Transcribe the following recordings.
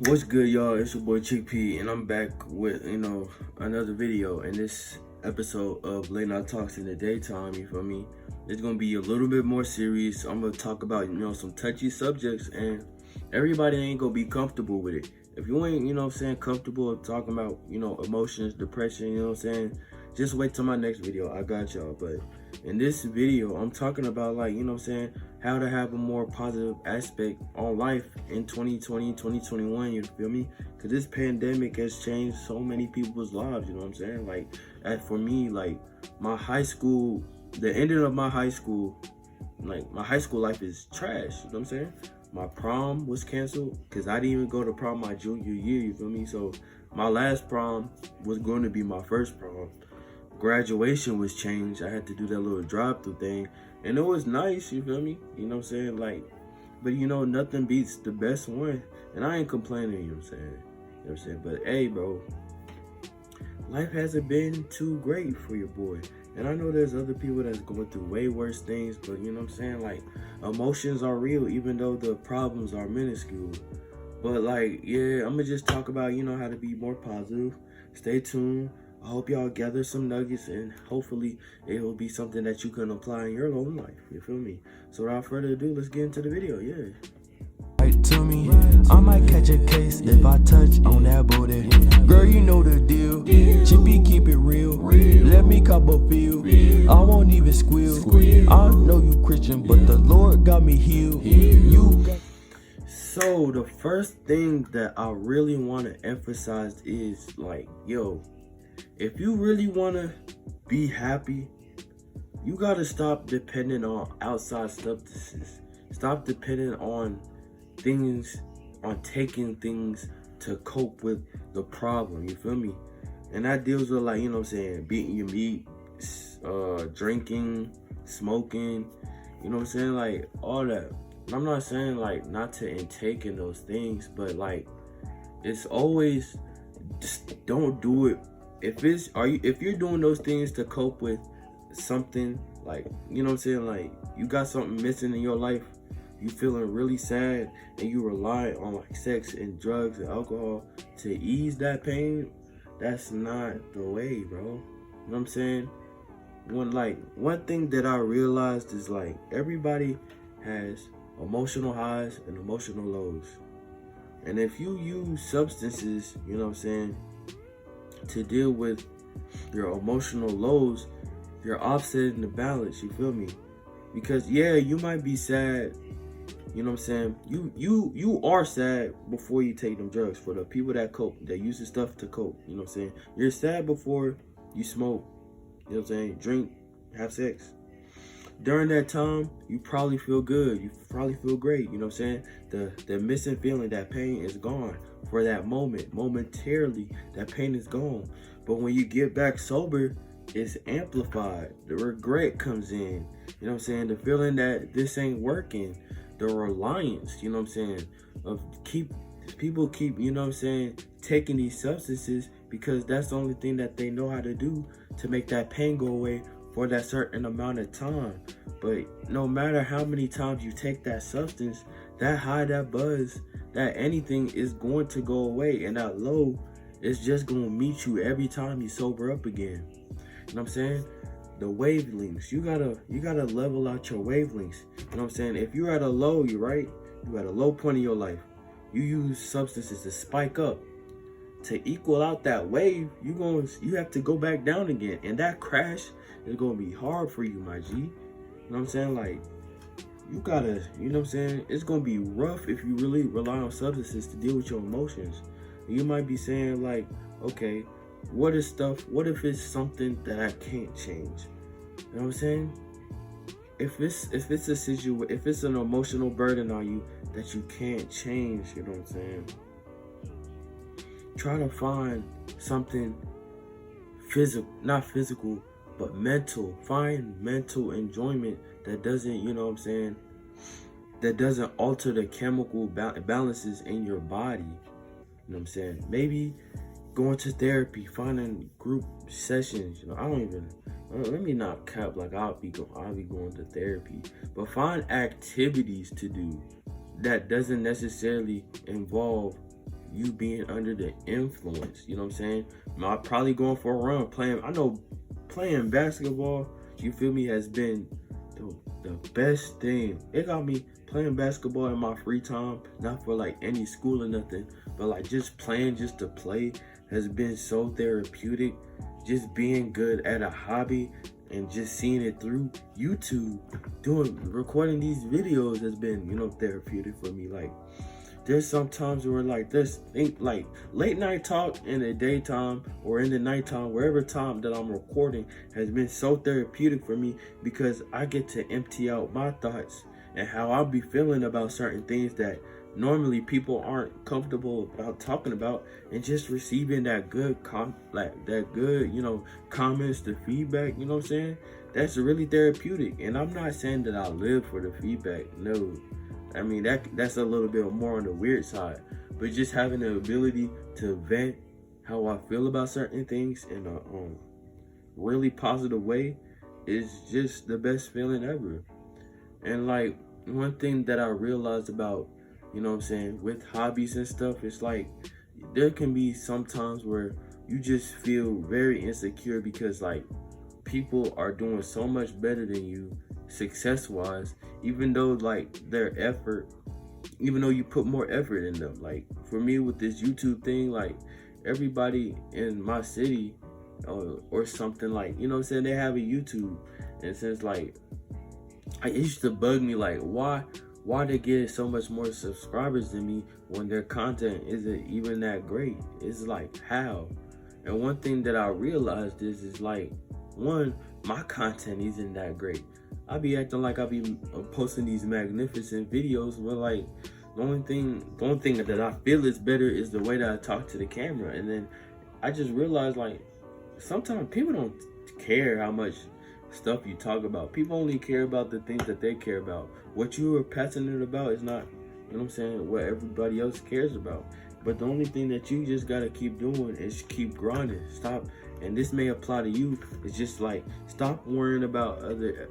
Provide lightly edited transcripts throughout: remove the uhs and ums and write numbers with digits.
What's good, y'all? It's your boy Chickpea, and I'm back with another video. In this episode of Late Night Talks in the Daytime, you feel me? It's gonna be a little bit more serious. I'm gonna talk about some touchy subjects, and everybody ain't gonna be comfortable with it. If you ain't comfortable talking about emotions, depression, just wait till my next video. I got y'all. But in this video, I'm talking about how to have a more positive aspect on life in 2020, 2021, you feel me? Because this pandemic has changed so many people's lives, you know what I'm saying? For me, my high school, the ending of my high school, my high school life is trash, you know what I'm saying? My prom was canceled because I didn't even go to prom my junior year, you feel me? So my last prom was going to be my first prom. Graduation was changed. I had to do that little drive-through thing, and it was nice, you feel me? You know what I'm saying? But nothing beats the best one, and I ain't complaining, you know what I'm saying? You know what I'm saying? But hey, bro, life hasn't been too great for your boy. And I know there's other people that's going through way worse things, but you know what I'm saying? Emotions are real, even though the problems are minuscule. But yeah, I'm gonna just talk about, how to be more positive. Stay tuned. I hope y'all gather some nuggets, and hopefully it will be something that you can apply in your own life. You feel me? So without further ado, let's get into the video. Yeah. Right to me, I might catch a case if I touch on that booty. Girl, you know the deal. Chippy, keep it real. Let me cop a feel. I won't even squeal. I know you Christian, but the Lord got me healed. So the first thing that I really want to emphasize is yo, if you really want to be happy, you got to stop depending on outside substances. Stop depending on taking things to cope with the problem, you feel me? And that deals with beating your meat, drinking, smoking, you know what I'm saying? All that. And I'm not saying not to intake in those things, but it's always, just don't do it. If you're doing those things to cope with something, you know what I'm saying, you got something missing in your life, you feeling really sad, and you rely on sex and drugs and alcohol to ease that pain, that's not the way, bro. You know what I'm saying? One thing that I realized is everybody has emotional highs and emotional lows. And if you use substances, you know what I'm saying, to deal with your emotional lows, you're offsetting the balance, you feel me? Because yeah, you might be sad, you know what I'm saying? You are sad before you take them drugs. For the people that cope, that use the stuff to cope, you know what I'm saying? You're sad before you smoke, you know what I'm saying? Drink, have sex. During that time, you probably feel good. You probably feel great. You know what I'm saying? The missing feeling, that pain is gone for that moment. Momentarily, that pain is gone. But when you get back sober, it's amplified. The regret comes in. You know what I'm saying? The feeling that this ain't working. The reliance, you know what I'm saying? People keep, you know what I'm saying, taking these substances because that's the only thing that they know how to do to make that pain go away for that certain amount of time. But no matter how many times you take that substance, that high, that buzz, that anything is going to go away, and that low is just going to meet you every time you sober up again. You know what I'm saying? The wavelengths, you gotta level out your wavelengths. You know what I'm saying? If you're at a low, you're at a low point in your life, you use substances to spike up. To equal out that wave, you have to go back down again, and that crash is gonna be hard for you, my G. You know what I'm saying? You gotta, you know what I'm saying? It's gonna be rough if you really rely on substances to deal with your emotions. You might be saying okay, what if it's something that I can't change? You know what I'm saying? If it's an emotional burden on you that you can't change, you know what I'm saying? Try to find something not physical, but mental. Find mental enjoyment that doesn't, you know what I'm saying, that doesn't alter the chemical balances in your body. You know what I'm saying? Maybe going to therapy, finding group sessions. Let me not cap I'll be going to therapy, but find activities to do that doesn't necessarily involve you being under the influence. You know what I'm saying? I'm probably going for a run playing basketball, you feel me, has been the best thing. It got me playing basketball in my free time, not for like any school or nothing, but like just playing just to play has been so therapeutic. Just being good at a hobby and just seeing it through YouTube, recording these videos has been, therapeutic for me. Like, there's some times where like late night talk in the daytime or in the nighttime, wherever time that I'm recording, has been so therapeutic for me, because I get to empty out my thoughts and how I'll be feeling about certain things that normally people aren't comfortable about talking about, and just receiving that good comments, the feedback, you know what I'm saying? That's really therapeutic. And I'm not saying that I live for the feedback, no. I mean, that's a little bit more on the weird side, but just having the ability to vent how I feel about certain things in a really positive way is just the best feeling ever. And like, one thing that I realized about, with hobbies and stuff, it's like there can be some times where you just feel very insecure because like people are doing so much better than you success-wise, even though you put more effort in them. Like for me with this YouTube thing, like everybody in my city or something, like, they have a YouTube, and since like it used to bug me, like why they get so much more subscribers than me when their content isn't even that great? It's like, how? And one thing that I realized is like, one, my content isn't that great. I be acting like I be posting these magnificent videos, but like the only thing that I feel is better is the way that I talk to the camera. And then I just realized, like, sometimes people don't care how much stuff you talk about. People only care about the things that they care about. What you are passionate about is not, what everybody else cares about. But the only thing that you just gotta keep doing is keep grinding. Stop, and this may apply to you, it's just like, stop worrying about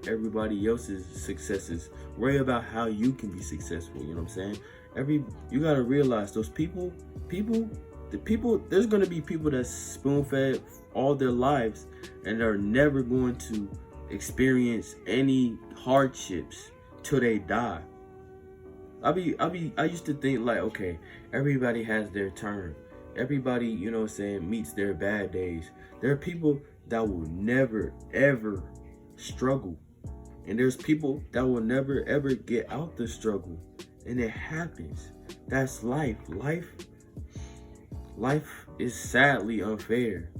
everybody else's successes. Worry about how you can be successful, you know what I'm saying? You gotta realize those people, there's gonna be people that's spoon-fed all their lives and are never going to experience any hardships till they die. I used to think like, okay, everybody has their turn. Everybody, meets their bad days. There are people that will never, ever struggle. And there's people that will never, ever get out the struggle. And it happens. That's life. Life is sadly unfair.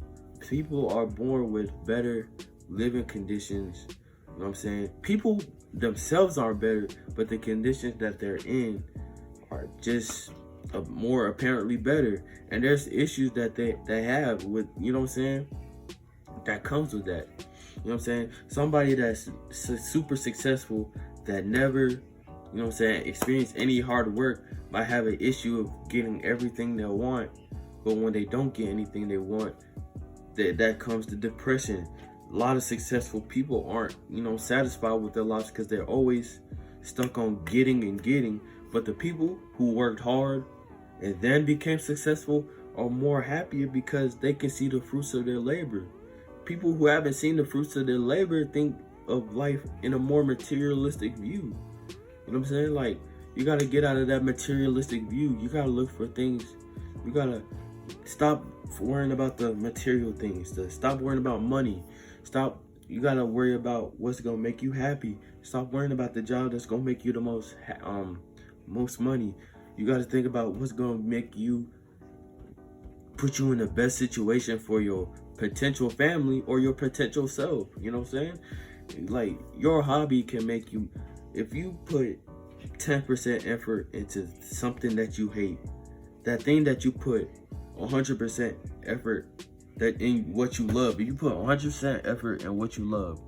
People are born with better living conditions. You know what I'm saying? People themselves are better, but the conditions that they're in are just more apparently better. And there's issues that they have with, that comes with that. You know what I'm saying? Somebody that's super successful that never, experience any hard work might have an issue of getting everything they want. But when they don't get anything they want, that comes to depression. A lot of successful people aren't, satisfied with their lives because they're always stuck on getting. But the people who worked hard and then became successful are more happier because they can see the fruits of their labor. People who haven't seen the fruits of their labor think of life in a more materialistic view. You know what I'm saying? Like, you got to get out of that materialistic view. You got to look for things. You got to stop worrying about the material things. Stop worrying about money. You got to worry about what's going to make you happy. Stop worrying about the job that's going to make you the most money. You got to think about what's going to put you in the best situation for your potential family or your potential self. You know what I'm saying? Like, your hobby can make you, if you put 10% effort into something that you hate, that thing that you put 100% effort that in what you love, if you put 100% effort in what you love,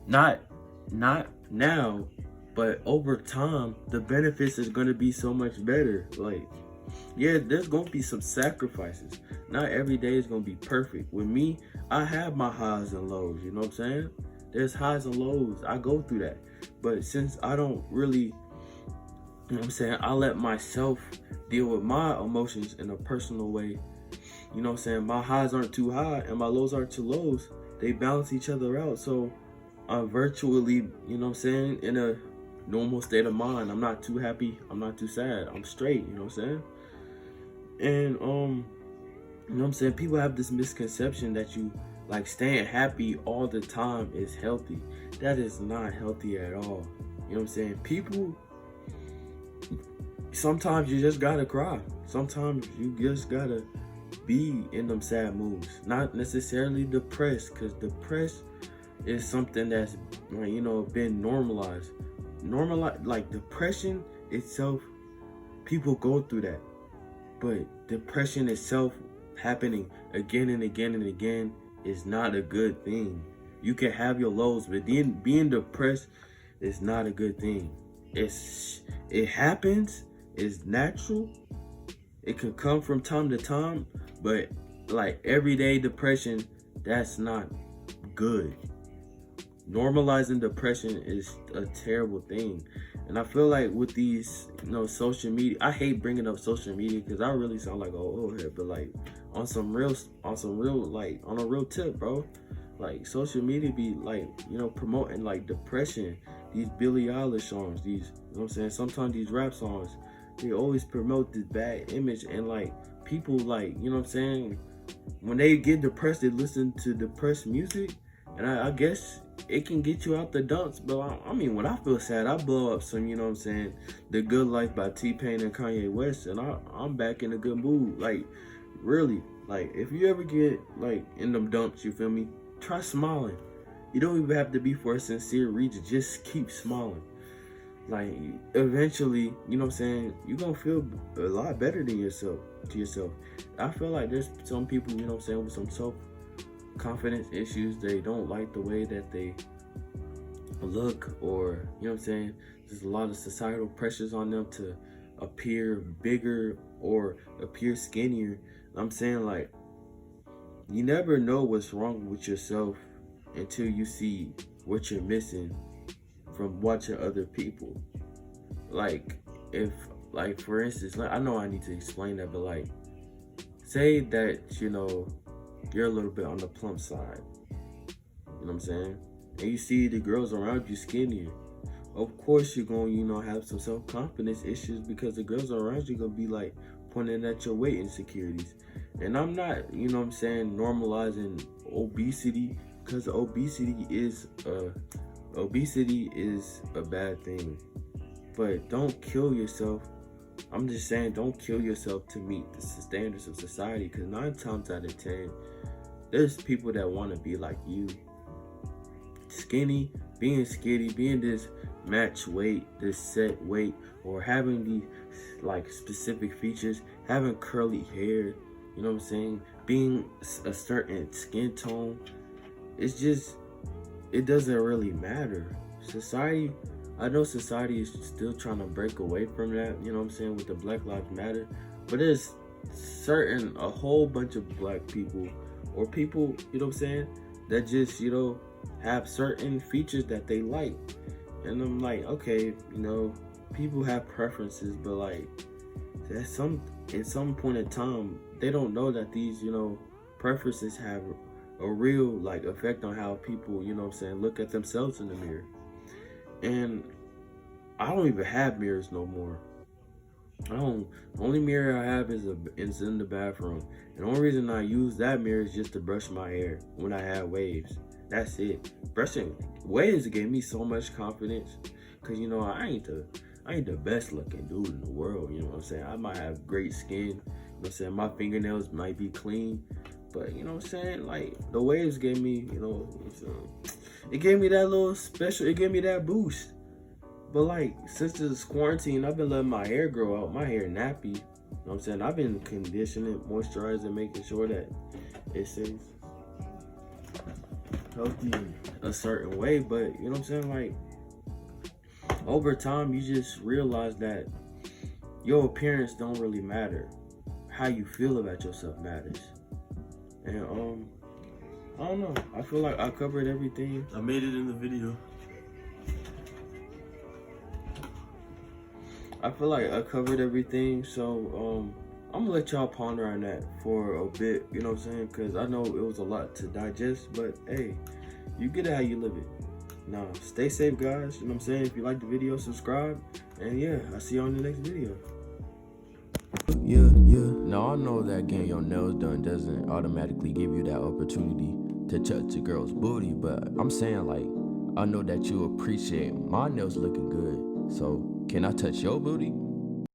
not now, but over time, the benefits is going to be so much better. Like, yeah, there's going to be some sacrifices. Not every day is going to be perfect. With me, I have my highs and lows, you know what I'm saying? There's highs and lows. I go through that. But since I don't really, I let myself deal with my emotions in a personal way. You know what I'm saying? My highs aren't too high and my lows aren't too lows. They balance each other out. So I'm virtually, you know what I'm saying, in a normal state of mind. I'm not too happy. I'm not too sad. I'm straight, you know what I'm saying? And, you know what I'm saying? People have this misconception that you, like, staying happy all the time is healthy. That is not healthy at all. You know what I'm saying? People, sometimes you just gotta cry. Sometimes you just gotta be in them sad moods. Not necessarily depressed, because depressed is something that's, you know, been normalized. Like depression itself, people go through that. But depression itself happening again and again and again is not a good thing. You can have your lows, but then being depressed is not a good thing. It happens, it's natural. It can come from time to time, but like everyday depression, that's not good. Normalizing depression is a terrible thing. And I feel like with these, you know, social media, I hate bringing up social media because I really sound like an old head, but like on a real tip, bro. Like social media be like, you know, promoting like depression. These Billie Eilish songs, these, you know what I'm saying? Sometimes these rap songs, they always promote this bad image, and like people, like, you know what I'm saying, when they get depressed, they listen to depressed music, and I guess it can get you out the dumps. But I mean, when I feel sad, I blow up some, you know what I'm saying, The Good Life by T-Pain and Kanye West, and I'm back in a good mood. Like, really, like, if you ever get like in them dumps, you feel me, try smiling. You don't even have to be for a sincere reason, just keep smiling. Like, eventually, you know what I'm saying, you're gonna feel a lot better than yourself. I feel like there's some people, you know what I'm saying, with some self-confidence issues. They don't like the way that they look, or, you know what I'm saying, there's a lot of societal pressures on them to appear bigger or appear skinnier. I'm saying, like, you never know what's wrong with yourself until you see what you're missing from watching other people. Like, if, like, for instance, like, I know I need to explain that, but like, say that, you know, you're a little bit on the plump side, you know what I'm saying, and you see the girls around you skinnier. Of course you're going to, you know, have some self-confidence issues, because the girls around you going to be like pointing at your weight insecurities. And I'm not, you know what I'm saying, normalizing obesity, because obesity is a bad thing. But don't kill yourself. I'm just saying, don't kill yourself to meet the standards of society, because 9 times out of 10, there's people that want to be like you. Skinny, being this match weight, this set weight, or having these like specific features, having curly hair, you know what I'm saying, being a certain skin tone. It's just, it doesn't really matter. Society, I know society is still trying to break away from that, you know what I'm saying, with the Black Lives Matter, but there's a whole bunch of black people, or people, you know what I'm saying, that just, you know, have certain features that they like. And I'm like, okay, you know, people have preferences, but like, at some point in time, they don't know that these, you know, preferences have a real like effect on how people, you know what I'm saying, look at themselves in the mirror. And I don't even have mirrors no more. The only mirror I have is in the bathroom. And the only reason I use that mirror is just to brush my hair when I have waves. That's it. Brushing waves gave me so much confidence, because, you know, I ain't the best looking dude in the world, you know what I'm saying. I might have great skin, you know what I'm saying, my fingernails might be clean, but, you know what I'm saying, like, the waves gave me, you know, it gave me that little special, it gave me that boost. But like, since this quarantine, I've been letting my hair grow out, my hair nappy, you know what I'm saying. I've been conditioning, moisturizing, making sure that it stays healthy a certain way. But, you know what I'm saying, like, over time, you just realize that your appearance don't really matter. How you feel about yourself matters. And I don't know, I feel like I covered everything. I made it in the video. I feel like I covered everything, so I'm gonna let y'all ponder on that for a bit, you know what I'm saying? Because I know it was a lot to digest, but hey, you get it how you live it. Now, stay safe, guys, you know what I'm saying? If you like the video, subscribe, and yeah, I'll see you on the next video. Yeah. Now I know that getting your nails done doesn't automatically give you that opportunity to touch a girl's booty, but I'm saying, like, I know that you appreciate my nails looking good, so can I touch your booty?